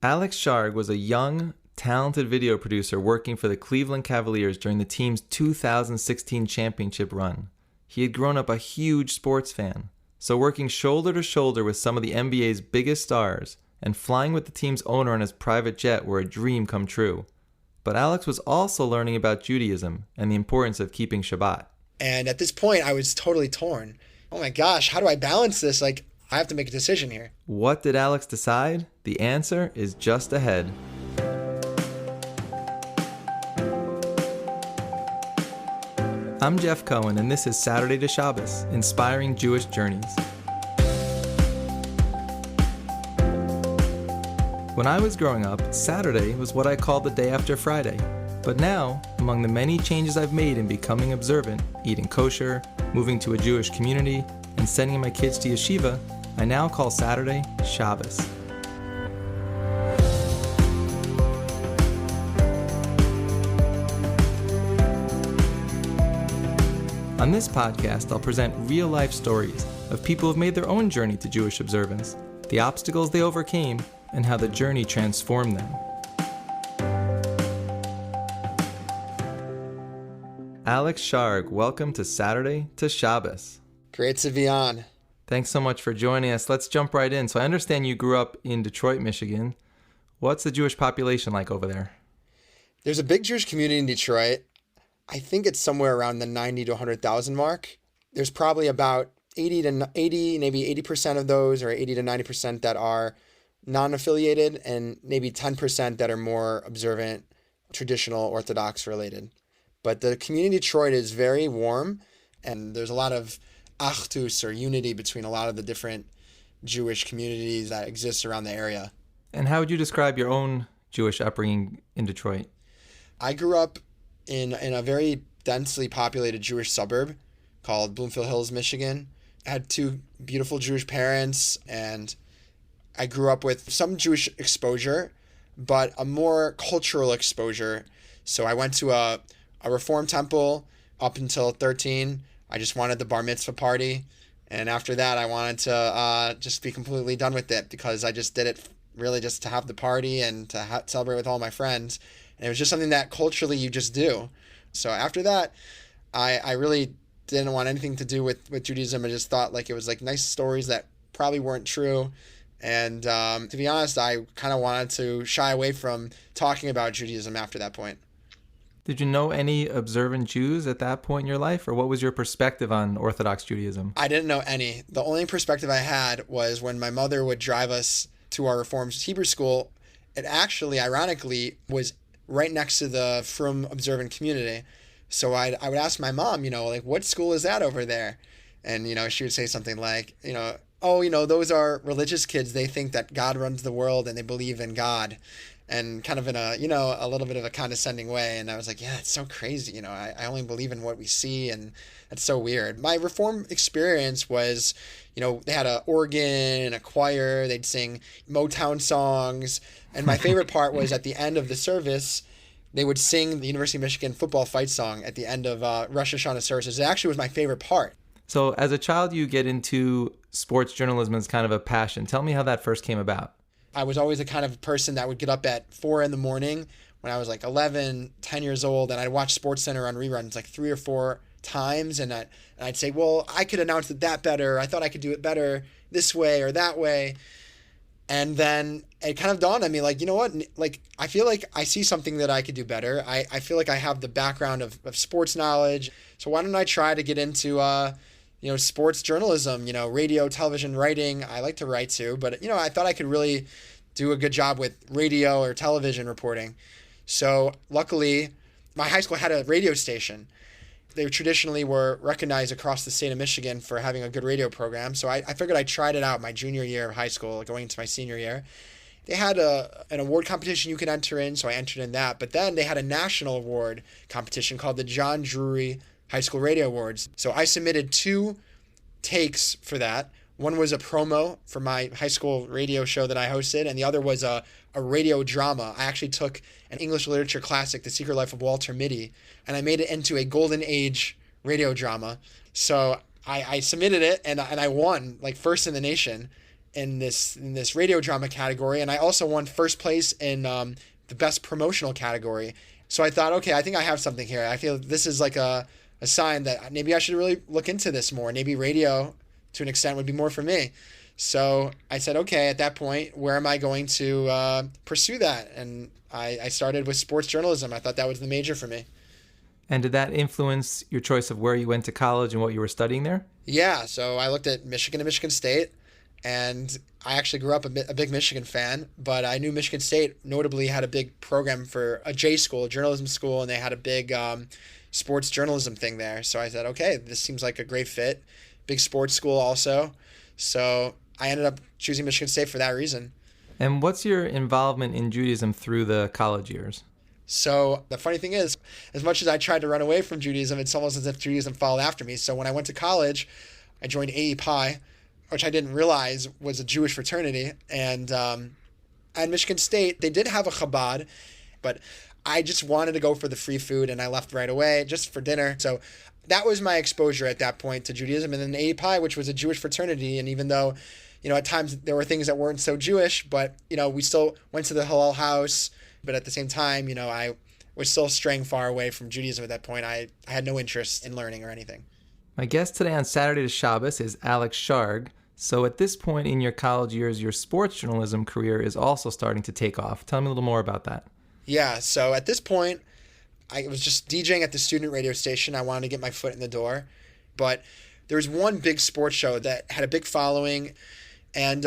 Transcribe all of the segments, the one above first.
Alex Scharg was a young, talented video producer working for the Cleveland Cavaliers during the team's 2016 championship run. He had grown up a huge sports fan, so working shoulder to shoulder with some of the NBA's biggest stars and flying with the team's owner on his private jet were a dream come true. But Alex was also learning about Judaism and the importance of keeping Shabbat. And at this point, I was totally torn. Oh my gosh, how do I balance this? I have to make a decision here. What did Alex decide? The answer is just ahead. I'm Jeff Cohen, and this is Saturday to Shabbos, Inspiring Jewish Journeys. When I was growing up, Saturday was what I called the day after Friday. But now, among the many changes I've made in becoming observant, eating kosher, moving to a Jewish community, and sending my kids to Yeshiva, I now call Saturday Shabbos. On this podcast, I'll present real-life stories of people who've made their own journey to Jewish observance, the obstacles they overcame, and how the journey transformed them. Alex Scharg, welcome to Saturday to Shabbos. Great to be on. Thanks so much for joining us. Let's jump right in. So I understand you grew up in Detroit, Michigan. What's the Jewish population like over there? There's a big Jewish community in Detroit. I think it's somewhere around the 90 to 100,000 mark. There's probably about 80, maybe 80% of those, or 80 to 90% that are non-affiliated, and maybe 10% that are more observant, traditional, Orthodox related. But the community in Detroit is very warm, and there's a lot of achdus, or unity, between a lot of the different Jewish communities that exist around the area. And how would you describe your own Jewish upbringing in Detroit? I grew up in a very densely populated Jewish suburb called Bloomfield Hills, Michigan. I had two beautiful Jewish parents, and I grew up with some Jewish exposure, but a more cultural exposure. So I went to a Reform temple up until 13. I just wanted the bar mitzvah party. And after that, I wanted to just be completely done with it, because I just did it really just to have the party and to celebrate with all my friends. And it was just something that culturally you just do. So after that, I really didn't want anything to do with Judaism. I just thought it was nice stories that probably weren't true. And to be honest, I kind of wanted to shy away from talking about Judaism after that point. Did you know any observant Jews at that point in your life, or what was your perspective on Orthodox Judaism? I didn't know any. The only perspective I had was when my mother would drive us to our Reformed Hebrew school. It actually, ironically, was right next to the Frum observant community. So I would ask my mom, what school is that over there? And, she would say something like, those are religious kids. They think that God runs the world and they believe in God. And kind of in a little bit of a condescending way. And I was like, yeah, it's so crazy. I only believe in what we see, and that's so weird. My Reform experience was, they had an organ, a choir, they'd sing Motown songs. And my favorite part was at the end of the service, they would sing the University of Michigan football fight song at the end of Rosh Hashanah services. It actually was my favorite part. So as a child, you get into sports journalism as kind of a passion. Tell me how that first came about. I was always the kind of person that would get up at 4 a.m. when I was 11, 10 years old, and I'd watch SportsCenter on reruns 3 or 4 times, and I'd say, well, I could announce that better. I thought I could do it better this way or that way. And then it kind of dawned on me, you know what? I feel like I see something that I could do better. I feel like I have the background of sports knowledge. So why don't I try to get into sports journalism, radio, television, writing. I like to write too, but, I thought I could really do a good job with radio or television reporting. So luckily, my high school had a radio station. They traditionally were recognized across the state of Michigan for having a good radio program. So I figured I tried it out my junior year of high school, going into my senior year. They had an award competition you could enter in, so I entered in that. But then they had a national award competition called the John Drury High School Radio Awards. So I submitted 2 takes for that. One was a promo for my high school radio show that I hosted, and the other was a radio drama. I actually took an English literature classic, The Secret Life of Walter Mitty, and I made it into a golden age radio drama. So I submitted it, and I won, first in the nation. in this radio drama category, and I also won first place in the best promotional category. So I thought, okay, I think I have something here. I feel this is like a sign that maybe I should really look into this more. Maybe radio, to an extent, would be more for me. So I said, okay, at that point, where am I going to pursue that? And I started with sports journalism. I thought that was the major for me. And did that influence your choice of where you went to college and what you were studying there? Yeah, so I looked at Michigan and Michigan State, and I actually grew up a big Michigan fan, but I knew Michigan State notably had a big program for a J school, a journalism school, and they had a big sports journalism thing there. So I said, okay, this seems like a great fit. Big sports school also. So I ended up choosing Michigan State for that reason. And what's your involvement in Judaism through the college years? So the funny thing is, as much as I tried to run away from Judaism, it's almost as if Judaism followed after me. So when I went to college, I joined AE Pi, which I didn't realize was a Jewish fraternity. And at Michigan State, they did have a Chabad, but I just wanted to go for the free food, and I left right away just for dinner. So that was my exposure at that point to Judaism. And then AE Pi, which was a Jewish fraternity, and even though, at times there were things that weren't so Jewish, but, we still went to the halal house. But at the same time, I was still straying far away from Judaism at that point. I had no interest in learning or anything. My guest today on Saturday to Shabbos is Alex Scharg. So at this point in your college years, your sports journalism career is also starting to take off. Tell me a little more about that. Yeah, so at this point, I was just DJing at the student radio station. I wanted to get my foot in the door. But there was one big sports show that had a big following. And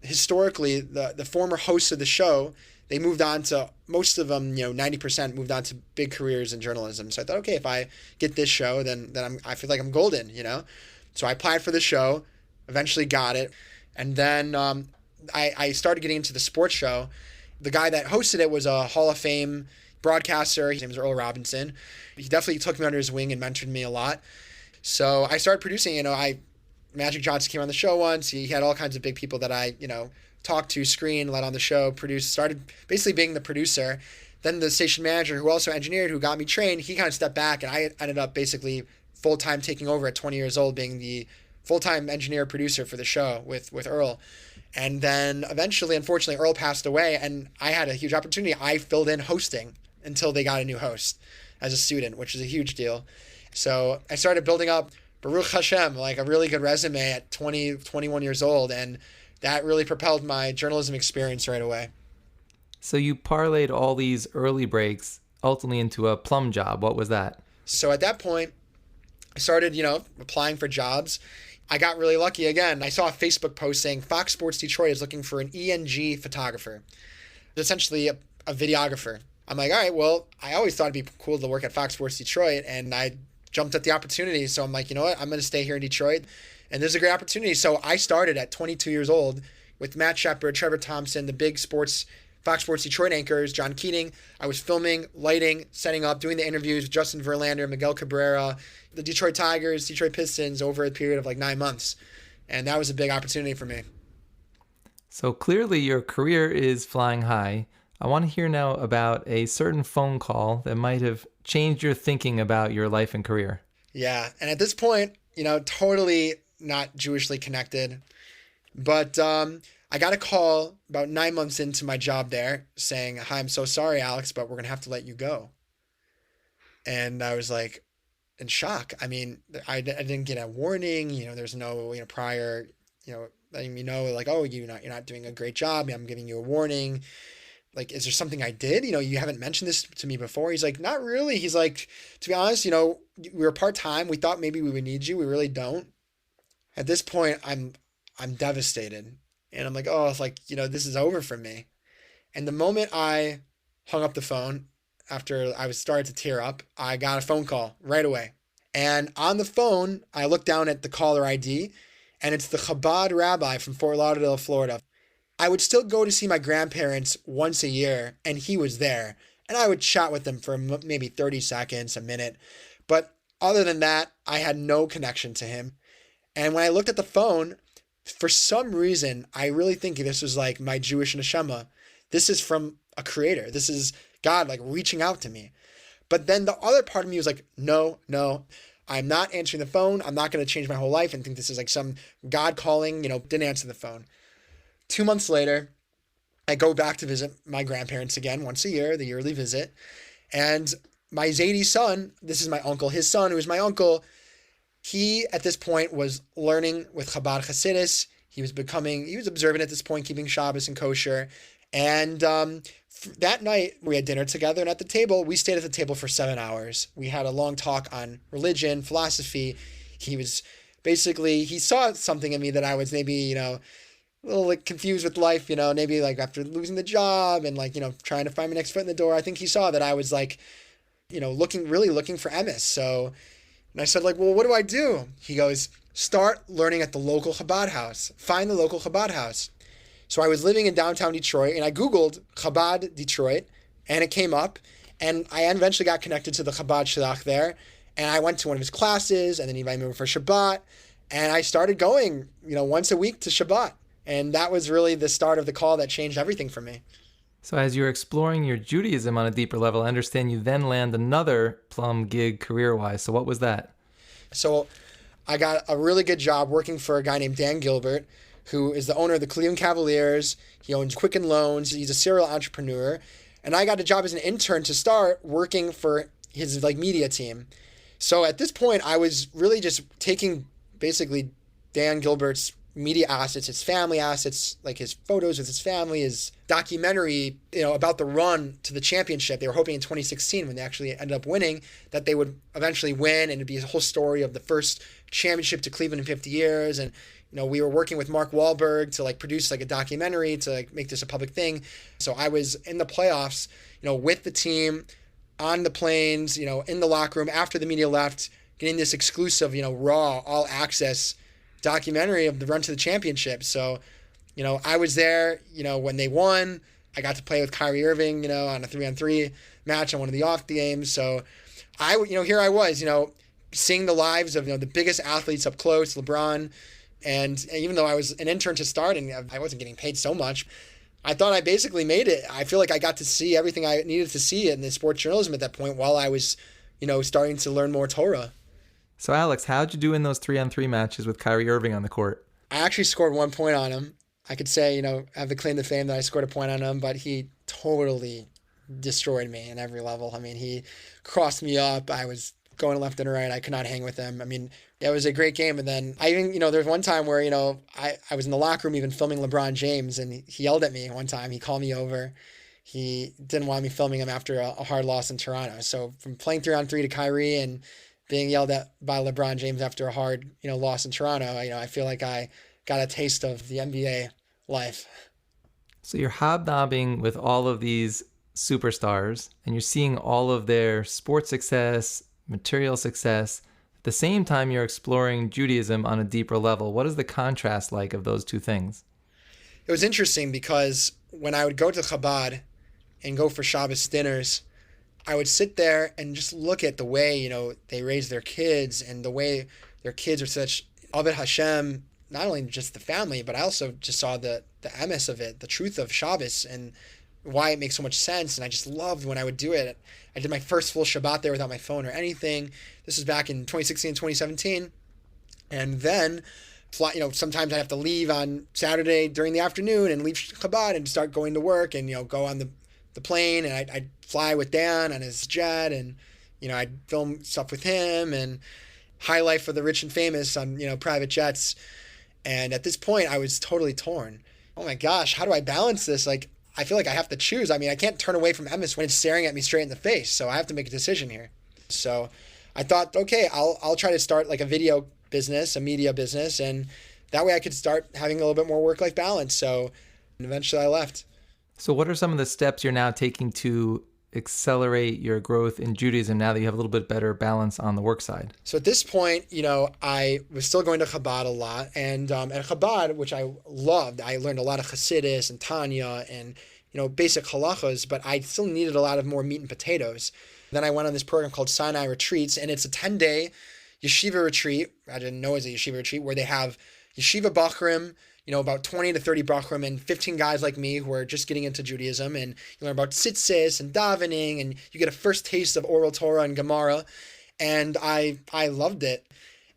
historically, the former hosts of the show, they moved on to, most of them, 90% moved on to big careers in journalism. So I thought, okay, if I get this show, then I feel like I'm golden, So I applied for the show, eventually got it. And then I started getting into the sports show. The guy that hosted it was a Hall of Fame broadcaster. His name is Earl Robinson. He definitely took me under his wing and mentored me a lot. So I started producing, Magic Johnson came on the show once. He had all kinds of big people that I, talked to, screen, let on the show, produced, started basically being the producer. Then the station manager, who also engineered, who got me trained, he kind of stepped back, and I ended up basically full-time taking over at 20 years old, being the full-time engineer producer for the show with Earl. And then eventually, unfortunately, Earl passed away, and I had a huge opportunity. I filled in hosting until they got a new host as a student, which is a huge deal. So I started building up, Baruch Hashem, like a really good resume at 20, 21 years old, and that really propelled my journalism experience right away. So you parlayed all these early breaks ultimately into a plum job. What was that? So at that point, I started, applying for jobs. I got really lucky again. I saw a Facebook post saying Fox Sports Detroit is looking for an ENG photographer, essentially a videographer. I'm like, all right, well, I always thought it'd be cool to work at Fox Sports Detroit, and I jumped at the opportunity. So I'm like, you know what, I'm going to stay here in Detroit. And there's a great opportunity. So I started at 22 years old with Matt Shepard, Trevor Thompson, the big Fox Sports Detroit anchors, John Keating. I was filming, lighting, setting up, doing the interviews with Justin Verlander, Miguel Cabrera, the Detroit Tigers, Detroit Pistons over a period of like 9 months. And that was a big opportunity for me. So clearly your career is flying high. I want to hear now about a certain phone call that might have changed your thinking about your life and career. Yeah. And at this point, totally not Jewishly connected. But I got a call about 9 months into my job there saying, hi, I'm so sorry, Alex, but we're going to have to let you go. And I was like in shock. I mean, I didn't get a warning. There's no prior, letting me know like, oh, you're not doing a great job. I'm giving you a warning. Like, is there something I did? You haven't mentioned this to me before. He's like, not really. He's like, to be honest, we were part-time. We thought maybe we would need you. We really don't. At this point, I'm devastated. And I'm like, oh, it's like, this is over for me. And the moment I hung up the phone, after I was started to tear up, I got a phone call right away. And on the phone, I looked down at the caller ID, and it's the Chabad rabbi from Fort Lauderdale, Florida. I would still go to see my grandparents once a year, and he was there. And I would chat with them for maybe 30 seconds, a minute. But other than that, I had no connection to him. And when I looked at the phone, for some reason, I really think this was like my Jewish neshama. This is from a creator. This is God like reaching out to me. But then the other part of me was like, no, I'm not answering the phone. I'm not going to change my whole life and think this is like some God calling, didn't answer the phone. 2 months later, I go back to visit my grandparents again once a year, the yearly visit. And my Zaidi son, this is my uncle, his son, who is my uncle, he at this point was learning with Chabad Hasidus. He was observant at this point, keeping Shabbos and kosher. And that night we had dinner together, and at the table, we stayed at the table for 7 hours. We had a long talk on religion, philosophy. He saw something in me that I was maybe, a little like confused with life, maybe like after losing the job and like, trying to find my next foot in the door. I think he saw that I was like, looking for emes. So, and I said like, well, what do I do? He goes, start learning at the local Chabad house. Find the local Chabad house. So I was living in downtown Detroit and I Googled Chabad Detroit and it came up and I eventually got connected to the Chabad Shliach there and I went to one of his classes and then he invited me over for Shabbat and I started going, once a week to Shabbat. And that was really the start of the call that changed everything for me. So as you're exploring your Judaism on a deeper level, I understand you then land another plum gig career-wise. So what was that? So I got a really good job working for a guy named Dan Gilbert, who is the owner of the Cleveland Cavaliers. He owns Quicken Loans. He's a serial entrepreneur. And I got a job as an intern to start working for his media team. So at this point, I was really just taking basically Dan Gilbert's media assets, his family assets, like his photos with his family, his documentary, about the run to the championship. They were hoping in 2016, when they actually ended up winning, that they would eventually win and it'd be a whole story of the first championship to Cleveland in 50 years. And, we were working with Mark Wahlberg to produce a documentary to make this a public thing. So I was in the playoffs, with the team on the planes, in the locker room after the media left, getting this exclusive, raw, all access documentary of the run to the championship. So, I was there, when they won. I got to play with Kyrie Irving, on a 3-on-3 match on one of the off games. So here I was, seeing the lives of, the biggest athletes up close, LeBron. And even though I was an intern to start and I wasn't getting paid so much, I thought I basically made it. I feel like I got to see everything I needed to see in the sports journalism at that point while I was, starting to learn more Torah. So Alex, how'd you do in those 3-on-3 matches with Kyrie Irving on the court? I actually scored 1 point on him. I could say, I have the claim to fame that I scored a point on him, but he totally destroyed me in every level. I mean, he crossed me up. I was going left and right. I could not hang with him. I mean, yeah, it was a great game. And then I even, there was one time where, I was in the locker room even filming LeBron James and he yelled at me one time. He called me over. He didn't want me filming him after a hard loss in Toronto. So from playing 3-on-3 to Kyrie and being yelled at by LeBron James after a hard, loss in Toronto, I feel like I got a taste of the NBA life. So you're hobnobbing with all of these superstars and you're seeing all of their sports success, material success. At the same time, you're exploring Judaism on a deeper level. What is the contrast like of those two things? It was interesting because when I would go to Chabad and go for Shabbos dinners, I would sit there and just look at the way, they raise their kids and the way their kids are such Aved Hashem, not only just the family, but I also just saw the emes of it, the truth of Shabbos and why it makes so much sense. And I just loved when I would do it. I did my first full Shabbat there without my phone or anything. This was back in 2016 and 2017. And then, sometimes I have to leave on Saturday during the afternoon and leave Chabad and start going to work and, go on the plane and I'd fly with Dan on his jet and, I'd film stuff with him and high life for the rich and famous on, private jets. And at this point I was totally torn. Oh my gosh, how do I balance this? I feel like I have to choose. I mean, I can't turn away from emes when it's staring at me straight in the face. So I have to make a decision here. So I thought, okay, I'll try to start a video business, a media business. And that way I could start having a little bit more work-life balance. So eventually I left. So what are some of the steps you're now taking to accelerate your growth in Judaism now that you have a little bit better balance on the work side? So at this point, I was still going to Chabad a lot. And at Chabad, which I loved, I learned a lot of Hasidus and Tanya and, basic halachas, but I still needed a lot of more meat and potatoes. Then I went on this program called Sinai Retreats, and it's a 10-day yeshiva retreat. I didn't know it was a yeshiva retreat where they have yeshiva bachrim, about 20 to 30 bachrim and 15 guys like me who are just getting into Judaism. And you learn about tzitzis and davening, and you get a first taste of oral Torah and Gemara. And I loved it.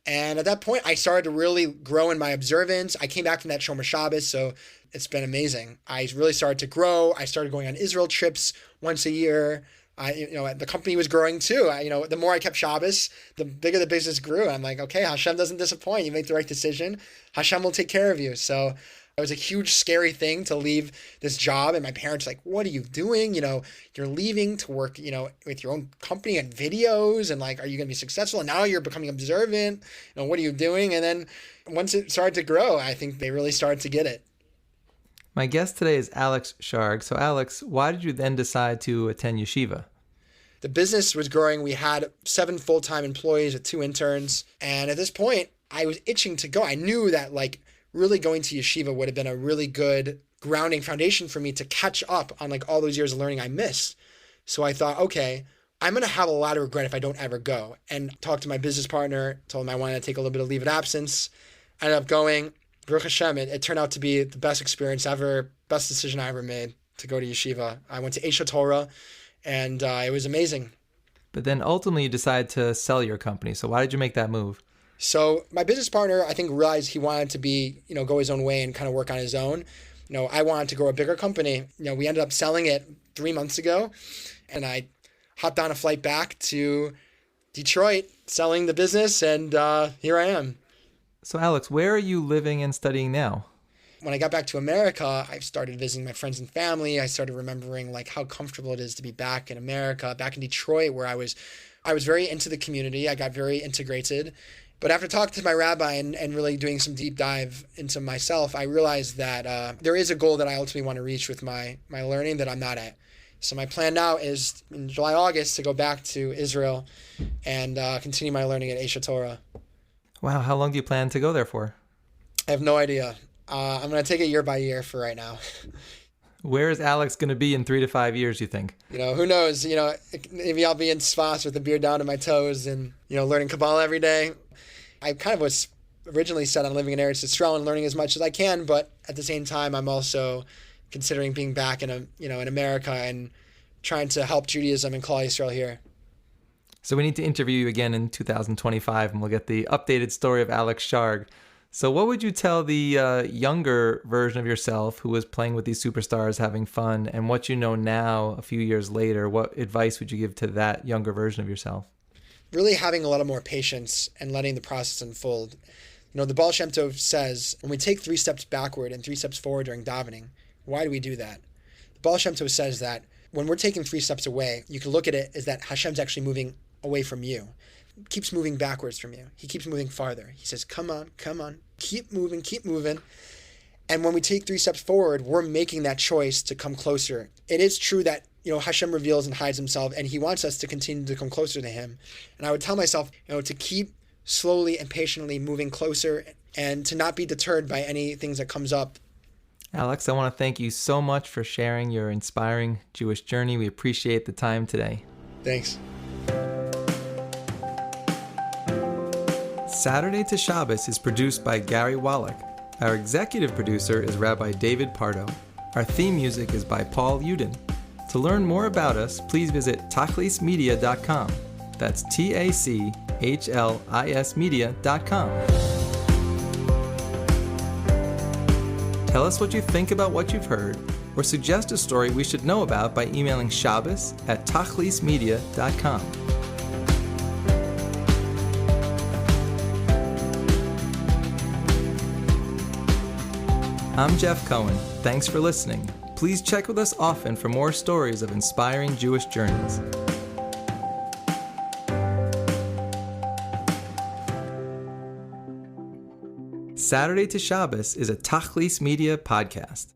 And at that point, I started to really grow in my observance. I came back from that Shomer Shabbos. So it's been amazing. I really started to grow. I started going on Israel trips once a year. The company was growing too. The more I kept Shabbos, the bigger the business grew. I'm like, okay, Hashem doesn't disappoint. You make the right decision, Hashem will take care of you. So it was a huge, scary thing to leave this job. And my parents were like, what are you doing? You're leaving to work, with your own company and videos. And like, are you going to be successful? And now you're becoming observant. What are you doing? And then once it started to grow, I think they really started to get it. My guest today is Alex Scharg. So Alex, why did you then decide to attend Yeshiva? The business was growing. We had 7 full-time employees with 2 interns. And at this point, I was itching to go. I knew that like really going to Yeshiva would have been a really good grounding foundation for me to catch up on like all those years of learning I missed. So I thought, okay, I'm going to have a lot of regret if I don't ever go. And talked to my business partner, told him I wanted to take a little bit of leave of absence. I ended up going. Baruch Hashem, it turned out to be the best experience ever, best decision I ever made to go to Yeshiva. I went to Esha Torah, and it was amazing. But then ultimately you decided to sell your company. So why did you make that move? So my business partner, I think, realized he wanted to be, go his own way and kind of work on his own. I wanted to grow a bigger company. We ended up selling it 3 months ago, and I hopped on a flight back to Detroit, selling the business, and here I am. So Alex, where are you living and studying now? When I got back to America, I started visiting my friends and family. I started remembering like how comfortable it is to be back in America, back in Detroit, where I was very into the community. I got very integrated. But after talking to my rabbi and really doing some deep dive into myself, I realized that there is a goal that I ultimately want to reach with my learning that I'm not at. So my plan now is in July, August to go back to Israel and continue my learning at Esha Torah. Wow, how long do you plan to go there for? I have no idea. I'm going to take it year by year for right now. Where is Alex going to be in 3 to 5 years, you think? Who knows? Maybe I'll be in Sfas with the beard down to my toes and, learning Kabbalah every day. I kind of was originally set on living in Eretz Yisrael and learning as much as I can, but at the same time, I'm also considering being back in America and trying to help Judaism and Klal Yisrael here. So we need to interview you again in 2025, and we'll get the updated story of Alex Scharg. So what would you tell the younger version of yourself who was playing with these superstars, having fun, and what you know now, a few years later? What advice would you give to that younger version of yourself? Really having a lot more patience and letting the process unfold. The Baal Shem Tov says, when we take 3 steps backward and 3 steps forward during davening, why do we do that? The Baal Shem Tov says that when we're taking 3 steps away, you can look at it as that Hashem's actually moving away from you. He keeps moving backwards from you. He keeps moving farther. He says, come on, keep moving. And when we take 3 steps forward, we're making that choice to come closer. It is true that, Hashem reveals and hides himself, and he wants us to continue to come closer to him. And I would tell myself, to keep slowly and patiently moving closer and to not be deterred by any things that comes up. Alex, I want to thank you so much for sharing your inspiring Jewish journey. We appreciate the time today. Thanks. Saturday to Shabbos is produced by Gary Wallach. Our executive producer is Rabbi David Pardo. Our theme music is by Paul Uden. To learn more about us, please visit tachlismedia.com. That's TACHLIS media.com. Tell us what you think about what you've heard, or suggest a story we should know about by emailing shabbos@tachlismedia.com. I'm Jeff Cohen. Thanks for listening. Please check with us often for more stories of inspiring Jewish journeys. Saturday to Shabbos is a Tachlis Media podcast.